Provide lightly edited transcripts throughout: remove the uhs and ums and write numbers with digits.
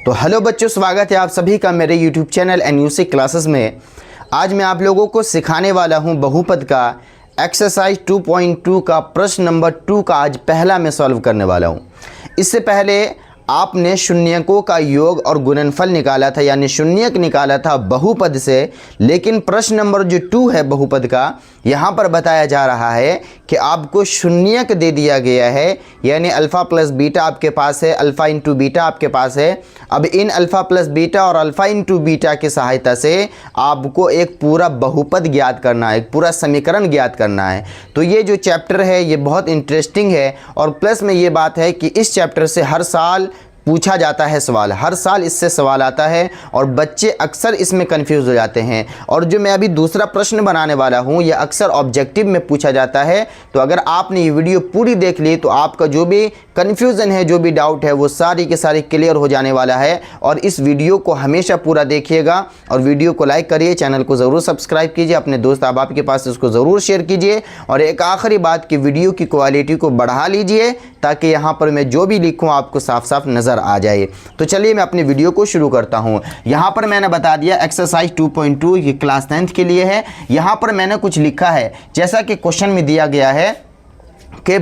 तो हेलो बच्चों, स्वागत है आप सभी का मेरे YouTube चैनल NUC क्लासेस में। आज मैं आप लोगों को सिखाने वाला हूं बहुपद का एक्सरसाइज 2.2 का प्रश्न नंबर 2 का आज पहला मैं सॉल्व करने वाला हूं। इससे पहले आपने शून्यकों का योग और गुणनफल निकाला था, यानी शून्यक निकाला था बहुपद से। लेकिन प्रश्न नंबर जो 2 है बहुपद का, यहाँ पर बताया जा रहा है कि आपको शून्यक दे दिया गया है, यानी अल्फ़ा प्लस बीटा आपके पास है, अल्फ़ा इंटू बीटा आपके पास है। अब इन अल्फ़ा प्लस बीटा और अल्फ़ा इंटू बीटा की सहायता से आपको एक पूरा बहुपद ज्ञात करना है, एक पूरा समीकरण ज्ञात करना है। तो ये जो चैप्टर है ये बहुत इंटरेस्टिंग है, और प्लस में ये बात है कि इस चैप्टर से हर साल पूछा जाता है सवाल, हर साल इससे सवाल आता है और बच्चे अक्सर इसमें कंफ्यूज हो जाते हैं। और जो मैं अभी दूसरा प्रश्न बनाने वाला हूं यह अक्सर ऑब्जेक्टिव में पूछा जाता है। तो अगर आपने ये वीडियो पूरी देख ली तो आपका जो भी कन्फ्यूज़न है, जो भी डाउट है, वो सारी के सारी क्लियर हो जाने वाला है। और इस वीडियो को हमेशा पूरा देखिएगा और वीडियो को लाइक करिए, चैनल को ज़रूर सब्सक्राइब कीजिए, अपने दोस्त अहबाब के पास इसको ज़रूर शेयर कीजिए। और एक आखिरी बात कि वीडियो की क्वालिटी को बढ़ा लीजिए ताकि यहाँ पर मैं जो भी लिखूँ आपको साफ साफ नज़र आ जाए। तो चलिए मैं अपनी वीडियो को शुरू करता हूँ। यहाँ पर मैंने बता दिया एक्सरसाइज 2.2 ये क्लास 10th के लिए है। यहाँ पर मैंने कुछ लिखा है, जैसा कि क्वेश्चन में दिया गया है कि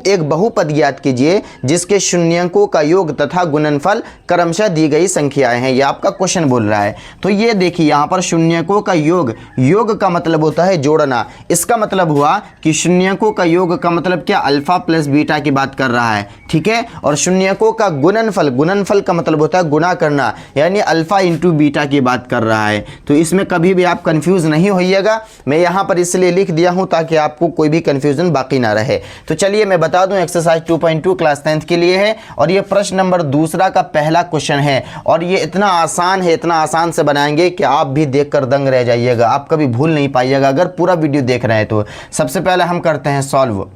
एक बहुपद ज्ञात कीजिए जिसके शून्यकों का योग तथा गुणनफल क्रमशः दी गई संख्याएं हैं। ये आपका क्वेश्चन बोल रहा है। तो ये देखिए यहाँ पर शून्यकों का योग का मतलब होता है जोड़ना। इसका मतलब हुआ कि शून्यकों का योग का मतलब क्या, अल्फा प्लस बीटा की बात कर रहा है, ठीक है। और शून्यकों का गुणनफल का मतलब होता है गुणा करना, यानी अल्फा इंटू बीटा की बात कर रहा है। तो इसमें कभी भी आप कंफ्यूज नहीं होइएगा, मैं यहाँ पर इसलिए लिख दिया हूँ ताकि आपको कोई भी कंफ्यूजन बाकी ना रहे। तो चलिए मैं बता दूं एक्सरसाइज 2.2 क्लास 10th के लिए है, और ये प्रश्न नंबर दूसरा का पहला क्वेश्चन है। और ये इतना आसान है, इतना आसान से बनाएंगे कि आप भी देखकर दंग रह जाइएगा, आप कभी भूल नहीं पाइएगा अगर पूरा वीडियो देख रहे हैं तो। सबसे पहले हम करते हैं सॉल्व,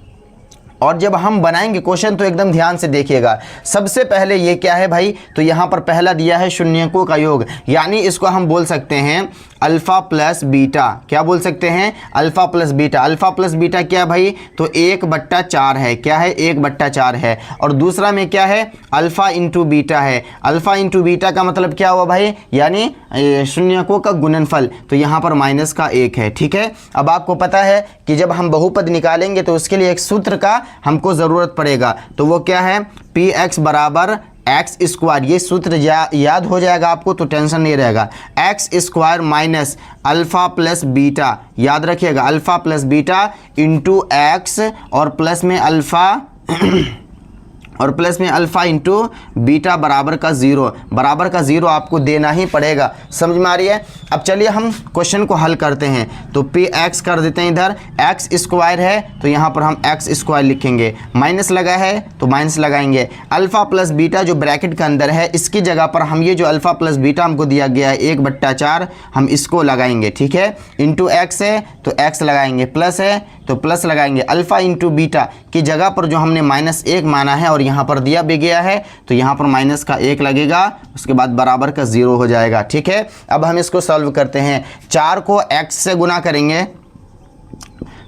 और जब हम बनाएंगे क्वेश्चन तो एकदम ध्यान से देखिएगा। सबसे पहले ये क्या है भाई, तो यहाँ पर पहला दिया है शून्यकों का योग, यानी इसको हम बोल सकते हैं अल्फ़ा प्लस बीटा। क्या बोल सकते हैं, alpha plus beta. Alpha plus beta क्या भाई, तो 1/4 है। क्या है, 1/4 है। और दूसरा में क्या है, अल्फ़ा इंटू बीटा है। अल्फ़ा इंटू बीटा का मतलब क्या हुआ भाई, यानी शून्यकों का गुणनफल। तो यहाँ पर माइनस का 1 है, ठीक है। अब आपको पता है कि जब हम बहुपद निकालेंगे तो उसके लिए एक सूत्र का हमको ज़रूरत पड़ेगा। तो वो क्या है, px बराबर एक्स स्क्वायर। ये सूत्र याद हो जाएगा आपको तो टेंशन नहीं रहेगा। X square minus alpha plus beta, याद रखिएगा, alpha plus beta into x और प्लस में अल्फ़ा इंटू बीटा बराबर का 0 आपको देना ही पड़ेगा। समझ में आ रही है। अब चलिए हम क्वेश्चन को हल करते हैं। तो पी एक्स कर देते हैं, इधर एक्स स्क्वायर है तो यहाँ पर हम एक्स स्क्वायर लिखेंगे, माइनस लगा है तो माइनस लगाएंगे। अल्फ़ा प्लस बीटा जो ब्रैकेट के अंदर है इसकी जगह पर हम ये जो अल्फ़ा प्लस बीटा हमको दिया गया है 1/4 हम इसको लगाएंगे, ठीक है। इंटू एक्स है तो एक्स लगाएंगे, प्लस है तो प्लस लगाएंगे। अल्फ़ा इंटू बीटा की जगह पर जो हमने -1 माना है और यहाँ पर दिया भी गया है तो यहाँ पर माइनस का 1 लगेगा, उसके बाद बराबर का 0 हो जाएगा, ठीक है। अब हम इसको सॉल्व करते हैं। 4 को x से गुना करेंगे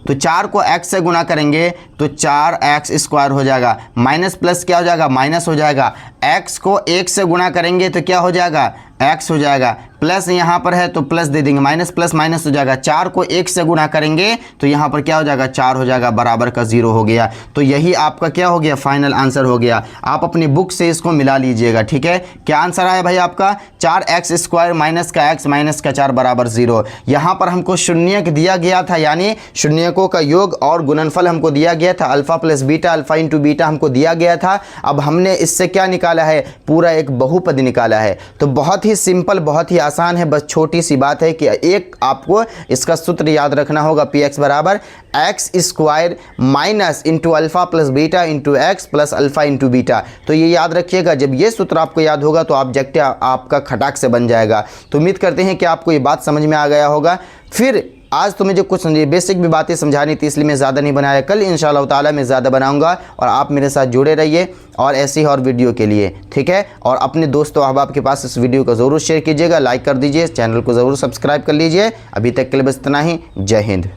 तो 4 को x से गुना करेंगे तो 4x स्क्वायर हो जाएगा, माइनस प्लस क्या हो जाएगा, माइनस हो जाएगा। x को 1 से गुना करेंगे तो क्या हो जाएगा, x हो जाएगा। प्लस यहाँ पर है तो प्लस दे देंगे, माइनस प्लस माइनस हो जाएगा। 4 को 1 से गुना करेंगे तो यहाँ पर क्या हो जाएगा, 4 हो जाएगा, बराबर का 0 हो गया। तो यही आपका क्या हो गया, फाइनल आंसर हो गया। आप अपनी बुक से इसको मिला लीजिएगा, ठीक है। क्या आंसर आया भाई आपका, 4x स्क्वायर माइनस का x माइनस का 4 बराबर 0। यहाँ पर हमको शून्यक दिया गया था, यानी शून्यकों का योग और गुणनफल हमको दिया गया था। Alpha plus beta, alpha into beta हमको दिया गया था। अब हमने इससे क्या निकाला है, पूरा एक बहुपद निकाला है। तो बहुत ही सिंपल, बहुत ही आसान है, बस छोटी सी बात है कि एक आपको इसका सूत्र याद रखना होगा, px बराबर x square minus into alpha plus beta into x plus alpha into beta. तो ये याद रखिएगा, जब ये सूत्र आपको याद होगा तो ऑब्जेक्टिव आपका खटाक से बन जाएगा। तो उम्मीद करते हैं कि आपको ये बात समझ में आ गया होगा। फिर आज तो मुझे कुछ बेसिक भी बातें समझानी थी इसलिए मैं ज़्यादा नहीं बनाया, कल इंशाल्लाह ताला मैं ज़्यादा बनाऊंगा। और आप मेरे साथ जुड़े रहिए और ऐसी और वीडियो के लिए, ठीक है। और अपने दोस्तों अहबाब के पास इस वीडियो को ज़रूर शेयर कीजिएगा, लाइक कर दीजिए, चैनल को ज़रूर सब्सक्राइब कर लीजिए। अभी तक के लिए बस इतना ही। जय हिंद।